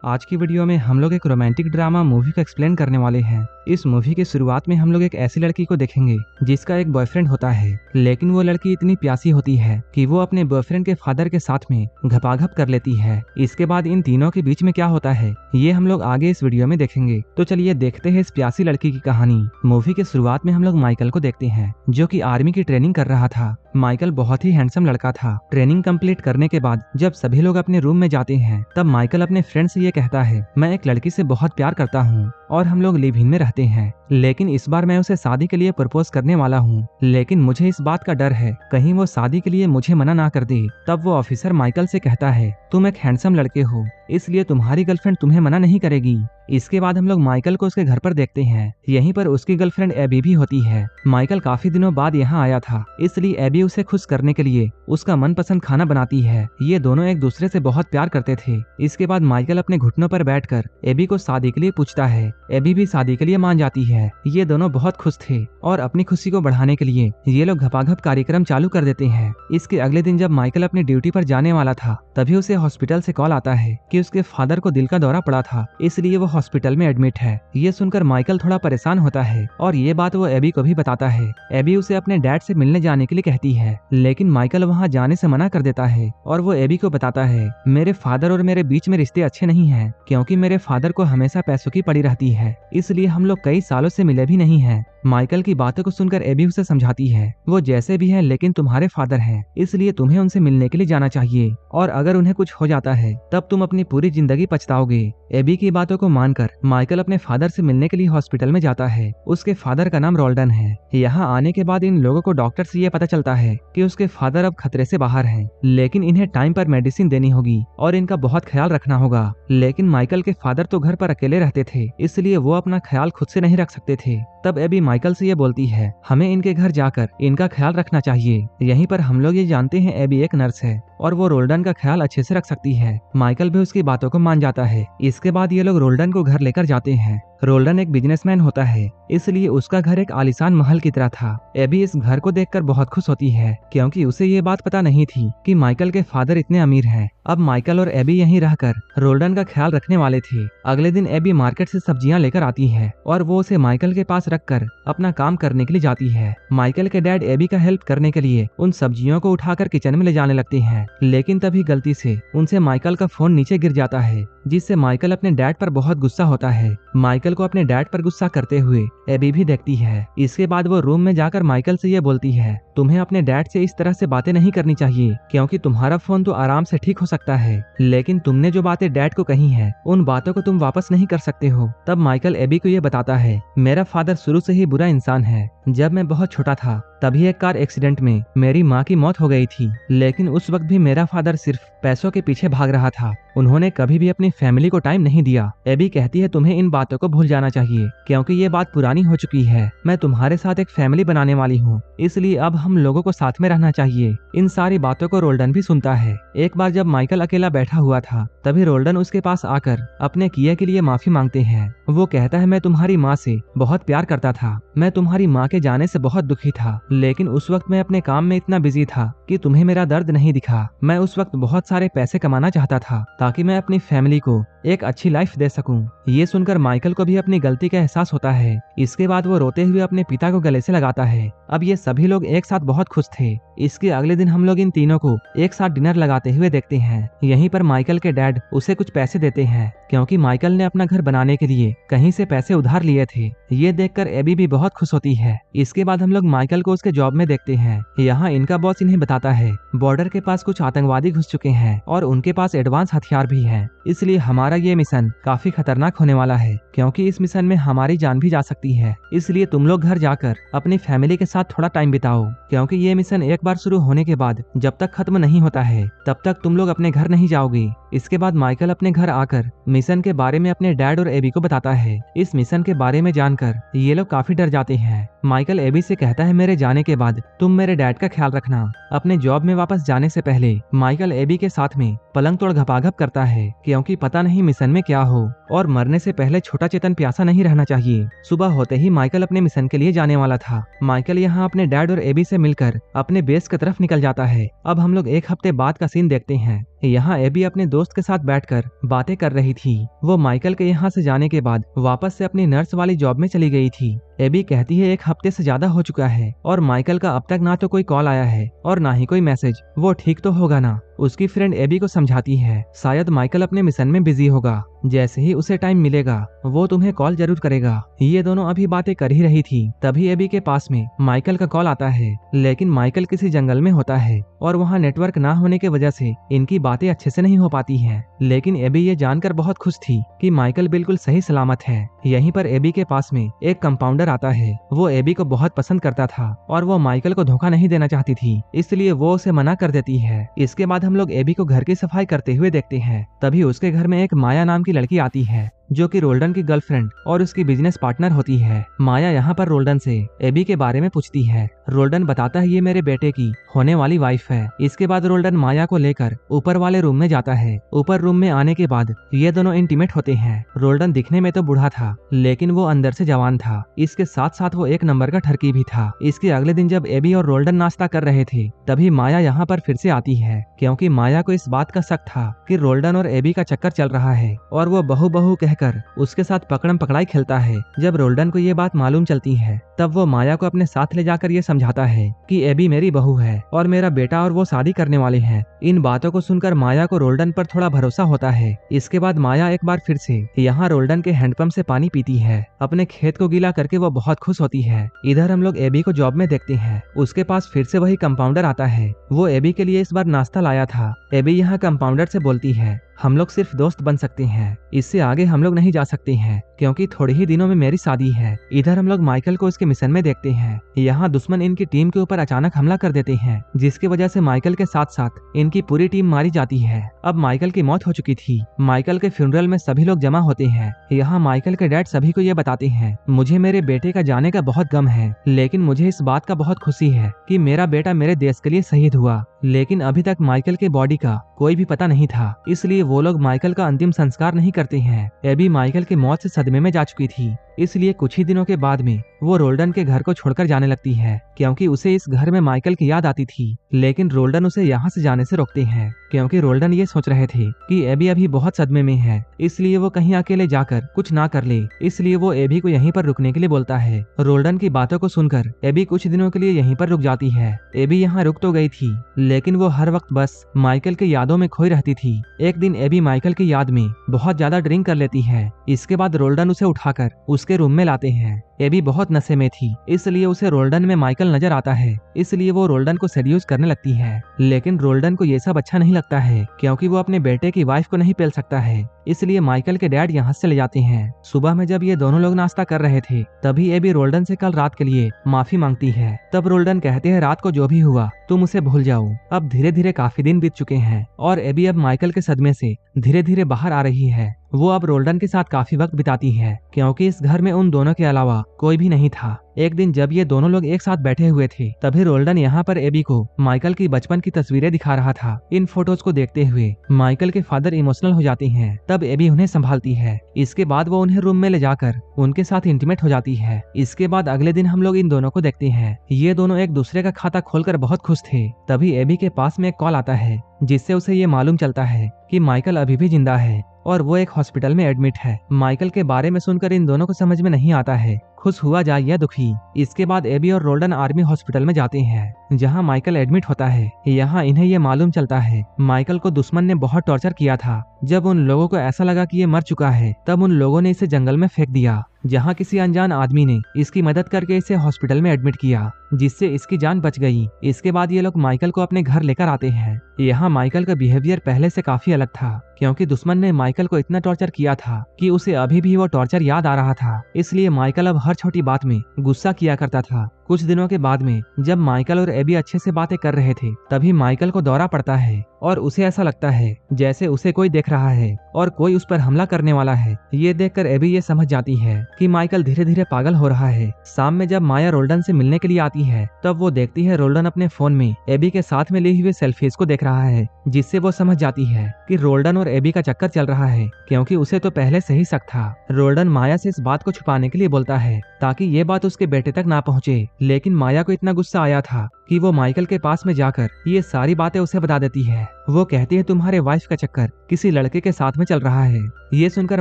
आज की वीडियो में हम लोग एक रोमांटिक ड्रामा मूवी को एक्सप्लेन करने वाले हैं। इस मूवी की शुरुआत में हम लोग एक ऐसी लड़की को देखेंगे जिसका एक बॉयफ्रेंड होता है, लेकिन वो लड़की इतनी प्यासी होती है कि वो अपने बॉयफ्रेंड के फादर के साथ में घपाघप कर लेती है। इसके बाद इन तीनों के बीच में क्या होता है ये हम लोग आगे इस वीडियो में देखेंगे। तो चलिए देखते हैं इस प्यासी लड़की की कहानी। मूवी के शुरुआत में हम लोग माइकल को देखते हैं जो कि आर्मी की ट्रेनिंग कर रहा था। माइकल बहुत ही हैंडसम लड़का था। ट्रेनिंग कंप्लीट करने के बाद जब सभी लोग अपने रूम में जाते हैं तब माइकल अपने फ्रेंड से ये कहता है, मैं एक लड़की से बहुत प्यार करता हूँ और हम लोग लिव इन में रहते हैं, लेकिन इस बार मैं उसे शादी के लिए प्रपोज करने वाला हूँ, लेकिन मुझे इस बात का डर है कहीं वो शादी के लिए मुझे मना ना कर दे। तब वो ऑफिसर माइकल से कहता है, तुम एक हैंडसम लड़के हो इसलिए तुम्हारी गर्लफ्रेंड तुम्हें मना नहीं करेगी। इसके बाद हम लोग माइकल को उसके घर पर देखते हैं। यहीं पर उसकी गर्लफ्रेंड एबी भी होती है। माइकल काफी दिनों बाद यहाँ आया था, इसलिए एबी उसे खुश करने के लिए उसका मनपसंद खाना बनाती है। ये दोनों एक दूसरे से बहुत प्यार करते थे। इसके बाद माइकल अपने घुटनों पर बैठकर एबी को शादी के लिए पूछता है। एबी भी शादी के लिए मान जाती है। ये दोनों बहुत खुश थे और अपनी खुशी को बढ़ाने के लिए ये लोग घपाघप कार्यक्रम चालू कर देते हैं। इसके अगले दिन जब माइकल अपनी ड्यूटी पर जाने वाला था तभी उसे हॉस्पिटल से कॉल आता है कि उसके फादर को दिल का दौरा पड़ा था, इसलिए वो हॉस्पिटल में एडमिट है। ये सुनकर माइकल थोड़ा परेशान होता है और ये बात वो एबी को भी बताता है। एबी उसे अपने डैड से मिलने जाने के लिए कहती है, लेकिन माइकल वहाँ जाने से मना कर देता है और वो एबी को बताता है, मेरे फादर और मेरे बीच में रिश्ते अच्छे नहीं हैं, क्योंकि मेरे फादर को हमेशा पैसों की पड़ी रहती है, इसलिए हम लोग कई सालों से मिले भी नहीं हैं। माइकल की बातों को सुनकर एबी उसे समझाती है, वो जैसे भी हैं लेकिन तुम्हारे फादर हैं, इसलिए तुम्हें उनसे मिलने के लिए जाना चाहिए और अगर उन्हें कुछ हो जाता है तब तुम अपनी पूरी जिंदगी पछताओगे। एबी की बातों को मानकर माइकल अपने फादर से मिलने के लिए हॉस्पिटल में जाता है। उसके फादर का नाम रोल्डन है। यहाँ आने के बाद इन लोगों को डॉक्टर से ये पता चलता है कि उसके फादर अब खतरे से बाहर हैं, लेकिन इन्हें टाइम पर मेडिसिन देनी होगी और इनका बहुत ख्याल रखना होगा। लेकिन माइकल के फादर तो घर पर अकेले रहते थे, इसलिए वो अपना ख्याल खुद से नहीं रख सकते थे। तब एबी माइकल से ये बोलती है, हमें इनके घर जाकर इनका ख्याल रखना चाहिए। यहीं पर हम लोग ये जानते हैं एबी एक नर्स है और वो रोल्डन का ख्याल अच्छे से रख सकती है। माइकल भी उसकी बातों को मान जाता है। इसके बाद ये लोग रोल्डन को घर लेकर जाते हैं। रोल्डन एक बिजनेसमैन होता है, इसलिए उसका घर एक आलीशान महल की तरह था। एबी इस घर को देखकर बहुत खुश होती है, क्योंकि उसे ये बात पता नहीं थी कि माइकल के फादर इतने अमीर हैं। अब माइकल और एबी यहीं रहकर रोल्डन का ख्याल रखने वाले थे। अगले दिन एबी मार्केट से सब्जियां लेकर आती है और वो उसे माइकल के पास रखकर अपना काम करने के लिए जाती है। माइकल के डैड एबी का हेल्प करने के लिए उन सब्जियों को उठाकर किचन में ले जाने लगते हैं, लेकिन तभी गलती से उनसे माइकल का फोन नीचे गिर जाता है, जिससे माइकल अपने डैड पर बहुत गुस्सा होता है। माइकल को अपने डैड पर गुस्सा करते हुए एबी भी देखती है। इसके बाद वो रूम में जाकर माइकल से ये बोलती है, तुम्हें अपने डैड से इस तरह से बातें नहीं करनी चाहिए, क्योंकि तुम्हारा फोन तो आराम से ठीक हो सकता है, लेकिन तुमने जो बातें डैड को कही हैं, उन बातों को तुम वापस नहीं कर सकते हो। तब माइकल एबी को ये बताता है, मेरा फादर शुरू से ही बुरा इंसान है। जब मैं बहुत छोटा था तभी एक कार एक्सीडेंट में मेरी माँ की मौत हो गई थी, लेकिन उस वक्त भी मेरा फादर सिर्फ पैसों के पीछे भाग रहा था। उन्होंने कभी भी अपनी फैमिली को टाइम नहीं दिया। एबी कहती है, तुम्हें इन बातों को भूल जाना चाहिए, क्योंकि ये बात पुरानी हो चुकी है। मैं तुम्हारे साथ एक फैमिली बनाने वाली हूँ, इसलिए अब हम लोगों को साथ में रहना चाहिए। इन सारी बातों को रोल्डन भी सुनता है। एक बार जब माइकल अकेला बैठा हुआ था तभी रोल्डन उसके पास आकर अपने किए के लिए माफी मांगते हैं। वो कहता है, मैं तुम्हारी माँ से बहुत प्यार करता था, मैं तुम्हारी माँ के जाने से बहुत दुखी था, लेकिन उस वक्त मैं अपने काम में इतना बिजी था कि तुम्हें मेरा दर्द नहीं दिखा। मैं उस वक्त बहुत सारे पैसे कमाना चाहता था ताकि मैं अपनी फैमिली को एक अच्छी लाइफ दे सकूं। ये सुनकर माइकल को भी अपनी गलती का एहसास होता है। इसके बाद वो रोते हुए अपने पिता को गले से लगाता है। अब ये सभी लोग एक साथ बहुत खुश थे। इसके अगले दिन हम लोग इन तीनों को एक साथ डिनर लगाते हुए देखते हैं। यहीं पर माइकल के डैड उसे कुछ पैसे देते हैं, क्योंकि माइकल ने अपना घर बनाने के लिए कहीं से पैसे उधार लिए थे। ये देखकर एबी भी बहुत खुश होती है। इसके बाद हम लोग माइकल को उसके जॉब में देखते हैं। यहाँ इनका बॉस इन्हें बताता है, बॉर्डर के पास कुछ आतंकवादी घुस चुके हैं और उनके पास एडवांस हथियार भी हैं, इसलिए हमारा ये मिशन काफी खतरनाक होने वाला है, क्योंकि इस मिशन में हमारी जान भी जा सकती है। इसलिए तुम लोग घर जाकर अपनी फैमिली के साथ थोड़ा टाइम बिताओ, क्योंकि ये मिशन एक बार शुरू होने के बाद जब तक खत्म नहीं होता है तब तक तुम लोग अपने घर नहीं जाओगे। इसके बाद माइकल अपने घर आकर मिशन के बारे में अपने डैड और एबी को बताता है। इस मिशन के बारे में जानकर ये लोग काफी डर जाते हैं। माइकल एबी से कहता है, मेरे जाने के बाद तुम मेरे डैड का ख्याल रखना। अपने जॉब में वापस जाने से पहले माइकल एबी के साथ में पलंग तोड़ घपाघप करता है, क्योंकि पता नहीं मिशन में क्या हो, और मरने से पहले छोटा चेतन प्यासा नहीं रहना चाहिए। सुबह होते ही माइकल अपने मिशन के लिए जाने वाला था। माइकल यहाँ अपने डैड और एबी से मिलकर अपने बेस की तरफ निकल जाता है। अब हम लोग एक हफ्ते बाद का सीन देखते हैं। यहाँ एबी अपने दोस्त के साथ बैठकर बातें कर रही थी। वो माइकल के यहाँ से जाने के बाद वापस से अपनी नर्स वाली जॉब में चली गई थी। एबी कहती है 1 हफ्ते से ज्यादा हो चुका है और माइकल का अब तक ना तो कोई कॉल आया है और ना ही कोई मैसेज। वो ठीक तो होगा ना। उसकी फ्रेंड एबी को समझाती है शायद माइकल अपने मिशन में बिजी होगा, जैसे ही उसे टाइम मिलेगा वो तुम्हें कॉल जरूर करेगा। ये दोनों अभी बातें कर ही रही थी, तभी एबी के पास में माइकल का कॉल आता है, लेकिन माइकल किसी जंगल में होता है और वहाँ नेटवर्क ना होने की वजह से इनकी बातें अच्छे से नहीं हो पाती हैं। लेकिन एबी ये जानकर बहुत खुश थी कि माइकल बिल्कुल सही सलामत है। यहीं पर एबी के पास में एक कंपाउंडर आता है। वो एबी को बहुत पसंद करता था और वो माइकल को धोखा नहीं देना चाहती थी, इसलिए वो उसे मना कर देती है। इसके बाद हम लोग एबी को घर की सफाई करते हुए देखते हैं। तभी उसके घर में एक माया नाम की लड़की आती है जो कि रोल्डन की गर्लफ्रेंड और उसकी बिजनेस पार्टनर होती है। माया यहाँ पर रोल्डन से एबी के बारे में पूछती है। रोल्डन बताता है ये मेरे बेटे की होने वाली वाइफ है। इसके बाद रोल्डन माया को लेकर ऊपर वाले रूम में जाता है। ऊपर रूम में आने के बाद ये दोनों इंटीमेट होते हैं। रोल्डन दिखने में तो बूढ़ा था, लेकिन वो अंदर से जवान था। इसके साथ साथ वो 1 नंबर का ठरकी भी था। इसके अगले दिन जब एबी और रोल्डन नाश्ता कर रहे थे, तभी माया यहाँ पर फिर से आती है, क्योंकि माया को इस बात का शक था कि रोल्डन और एबी का चक्कर चल रहा है और वो बहू बहू कहकर उसके साथ पकड़म पकड़ाई खेलता है। जब रोल्डन को ये बात मालूम चलती है, तब वो माया को अपने साथ ले जाकर ये समझाता है कि एबी मेरी बहू है और मेरा बेटा और वो शादी करने वाले हैं। इन बातों को सुनकर माया को रोल्डन पर थोड़ा भरोसा होता है। इसके बाद माया एक बार फिर से यहाँ रोल्डन के हैंडपंप से पानी पीती है। अपने खेत को गीला करके वो बहुत खुश होती है। इधर हम लोग एबी को जॉब में देखते हैं। उसके पास फिर से वही कंपाउंडर आता है। वो एबी के लिए इस बार नाश्ता लाया था। एबी यहाँ कंपाउंडर से बोलती है हम लोग सिर्फ दोस्त बन सकते हैं, इससे आगे हम लोग नहीं जा सकते हैं, क्योंकि थोड़े ही दिनों में मेरी शादी है। इधर हम लोग माइकल को उसके मिशन में देखते हैं। यहाँ दुश्मन इनकी टीम के ऊपर अचानक हमला कर देते हैं, जिसकी वजह से माइकल के साथ साथ इनकी पूरी टीम मारी जाती है। अब माइकल की मौत हो चुकी थी। माइकल के फ्यूनरल में सभी लोग जमा होते हैं। यहाँ माइकल के डैड सभी को ये बताते हैं मुझे मेरे बेटे का जाने का बहुत गम है, लेकिन मुझे इस बात का बहुत खुशी है कि मेरा बेटा मेरे देश के लिए शहीद हुआ। लेकिन अभी तक माइकल के बॉडी का कोई भी पता नहीं था, इसलिए वो लोग माइकल का अंतिम संस्कार नहीं करते हैं। एबी माइकल की मौत से सदमे में जा चुकी थी, इसलिए कुछ ही दिनों के बाद में वो रोल्डन के घर को छोड़कर जाने लगती है, क्योंकि उसे इस घर में माइकल की याद आती थी। लेकिन रोल्डन उसे यहाँ से जाने से रोकते हैं, क्योंकि रोल्डन ये सोच रहे थे कि एबी अभी बहुत सदमे में है, इसलिए वो कहीं अकेले जाकर कुछ ना कर ले। इसलिए वो एबी को यहीं पर रुकने के लिए बोलता है। रोल्डन की बातों को सुनकर एबी कुछ दिनों के लिए यहीं पर रुक जाती है। एबी यहाँ रुक तो गई थी, लेकिन वो हर वक्त बस माइकल के यादों में खोई रहती थी। एक दिन एबी माइकल की याद में बहुत ज्यादा ड्रिंक कर लेती है। इसके बाद रोल्डन उसे उठाकर उसके रूम में लाते हैं। एबी बहुत नशे में थी, इसलिए उसे रोल्डन में माइकल नजर आता है, इसलिए वो रोल्डन को सेड्यूस करने लगती है। लेकिन रोल्डन को ये सब अच्छा नहीं लगता है, क्योंकि वो अपने बेटे की वाइफ को नहीं पेल सकता है, इसलिए माइकल के डैड यहाँ से ले जाते हैं। सुबह में जब ये दोनों लोग नाश्ता कर रहे थे, तभी एबी रोल्डन से कल रात के लिए माफी मांगती है। तब रोल्डन कहते हैं रात को जो भी हुआ तुम उसे भूल जाओ। अब धीरे धीरे काफी दिन बीत चुके हैं और एबी अब माइकल के सदमे से धीरे धीरे बाहर आ रही है। वो अब रोल्डन के साथ काफी वक्त बिताती है, क्योंकि इस घर में उन दोनों के अलावा कोई भी नहीं था। एक दिन जब ये दोनों लोग एक साथ बैठे हुए थे, तभी रोल्डन यहाँ पर एबी को माइकल की बचपन की तस्वीरें दिखा रहा था। इन फोटोज को देखते हुए माइकल के फादर इमोशनल हो जाते हैं। तब एबी उन्हें संभालती है। इसके बाद वो उन्हें रूम में ले जाकर उनके साथ इंटीमेट हो जाती है। इसके बाद अगले दिन हम लोग इन दोनों को देखते हैं। ये दोनों एक दूसरे का खाता खोलकर बहुत खुश थे। तभी एबी के पास में एक कॉल आता है, जिससे उसे ये मालूम चलता है कि माइकल अभी भी जिंदा है और वो एक हॉस्पिटल में एडमिट है। माइकल के बारे में सुनकर इन दोनों को समझ में नहीं आता है, खुश हुआ जाए या दुखी। इसके बाद एबी और रोल्डन आर्मी हॉस्पिटल में जाते हैं, जहां माइकल एडमिट होता है। यहाँ इन्हें ये मालूम चलता है माइकल को दुश्मन ने बहुत टॉर्चर किया था। जब उन लोगों को ऐसा लगा कि ये मर चुका है, तब उन लोगों ने इसे जंगल में फेंक दिया, जहाँ किसी अनजान आदमी ने इसकी मदद करके इसे हॉस्पिटल में एडमिट किया, जिससे इसकी जान बच गई। इसके बाद ये लोग माइकल को अपने घर लेकर आते हैं। यहाँ माइकल का बिहेवियर पहले से काफी अलग था, क्योंकि दुश्मन ने माइकल को इतना टॉर्चर किया था कि उसे अभी भी वो टॉर्चर याद आ रहा था। इसलिए माइकल अब हर छोटी बात में गुस्सा किया करता था। कुछ दिनों के बाद में जब माइकल और एबी अच्छे से बातें कर रहे थे, तभी माइकल को दौरा पड़ता है और उसे ऐसा लगता है जैसे उसे कोई देख रहा है और कोई उस पर हमला करने वाला है। ये देखकर एबी ये समझ जाती है कि माइकल धीरे धीरे पागल हो रहा है। शाम में जब माया रोल्डन से मिलने के लिए आती है, तब वो देखती है रोल्डन अपने फोन में एबी के साथ में ली हुए सेल्फीज को देख रहा है, जिससे वो समझ जाती है कि रोल्डन और एबी का चक्कर चल रहा है, क्योंकि उसे तो पहले से ही शक था। रोल्डन माया से इस बात को छुपाने के लिए बोलता है ताकि ये बात उसके बेटे तक ना पहुँचे, लेकिन माया को इतना गुस्सा आया था कि वो माइकल के पास में जाकर ये सारी बातें उसे बता देती है। वो कहती है तुम्हारे वाइफ का चक्कर किसी लड़के के साथ में चल रहा है। ये सुनकर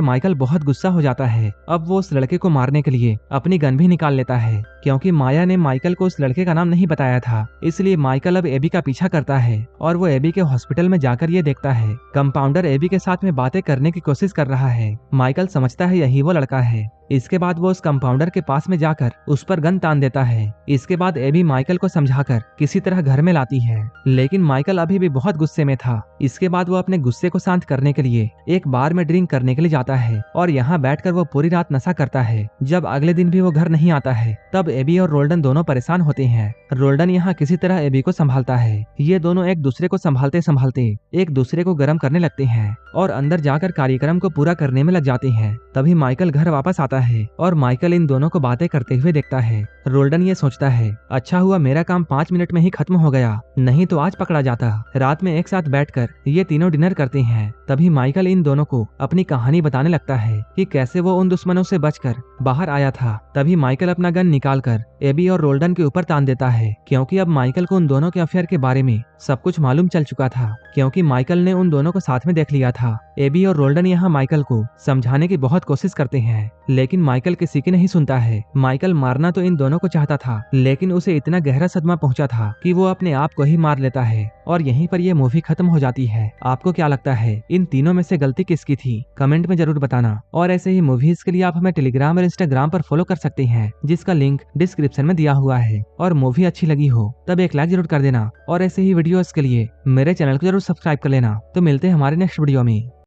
माइकल बहुत गुस्सा हो जाता है। अब वो उस लड़के को मारने के लिए अपनी गन भी निकाल लेता है, क्योंकि माया ने माइकल को उस लड़के का नाम नहीं बताया था। इसलिए माइकल अब एबी का पीछा करता है और वो एबी के हॉस्पिटल में जाकर ये देखता है कंपाउंडर एबी के साथ में बातें करने की कोशिश कर रहा है। माइकल समझता है यही वो लड़का है। इसके बाद वो उस कंपाउंडर के पास में जाकर उस पर गन तान देता है। इसके बाद एबी माइकल को समझाकर किसी तरह घर में लाती है, लेकिन माइकल अभी भी बहुत गुस्से में था। इसके बाद वो अपने गुस्से को शांत करने के लिए एक बार में ड्रिंक करने के लिए जाता है और यहाँ बैठकर वो पूरी रात नशा करता है। जब अगले दिन भी वो घर नहीं आता है तब एबी और रोल्डन दोनों परेशान होते हैं। रोल्डन यहाँ किसी तरह एबी को संभालता है। ये दोनों एक दूसरे को संभालते संभालते एक दूसरे को गर्म करने लगते हैं और अंदर जाकर कार्यक्रम को पूरा करने में लग जाते हैं। तभी माइकल घर वापस आता है और माइकल इन दोनों को बातें करते हुए देखता है। रोल्डन ये सोचता है अच्छा हुआ मेरा काम 5 मिनट में ही खत्म हो गया, नहीं तो आज पकड़ा जाता। रात में एक साथ बैठकर ये तीनों डिनर करते हैं। तभी माइकल इन दोनों को अपनी कहानी बताने लगता है कि कैसे वो उन दुश्मनों से बचकर बाहर आया था। तभी माइकल अपना गन निकालकर एबी और रोल्डन के ऊपर तान देता है, क्योंकि अब माइकल को उन दोनों के अफेयर के बारे में सब कुछ मालूम चल चुका था, क्योंकि माइकल ने उन दोनों को साथ में देख लिया था। एबी और रोल्डन यहाँ माइकल को समझाने की बहुत कोशिश करते हैं, लेकिन माइकल किसी की नहीं सुनता है। माइकल मारना तो इन दोनों को चाहता था, लेकिन उसे इतना गहरा सदमा पहुंचा था कि वो अपने आप को ही मार लेता है और यहीं पर ये मूवी खत्म हो जाती है। आपको क्या लगता है इन तीनों में से गलती किसकी थी? कमेंट में जरूर बताना। और ऐसे ही मूवीज के लिए आप हमें टेलीग्राम और इंस्टाग्राम पर फॉलो कर सकते हैं, जिसका लिंक डिस्क्रिप्शन में दिया हुआ है। और मूवी अच्छी लगी हो तब एक लाइक जरूर कर देना और ऐसे ही वीडियोस के लिए मेरे चैनल को जरूर सब्सक्राइब कर लेना। तो मिलते हैं हमारे नेक्स्ट वीडियो में।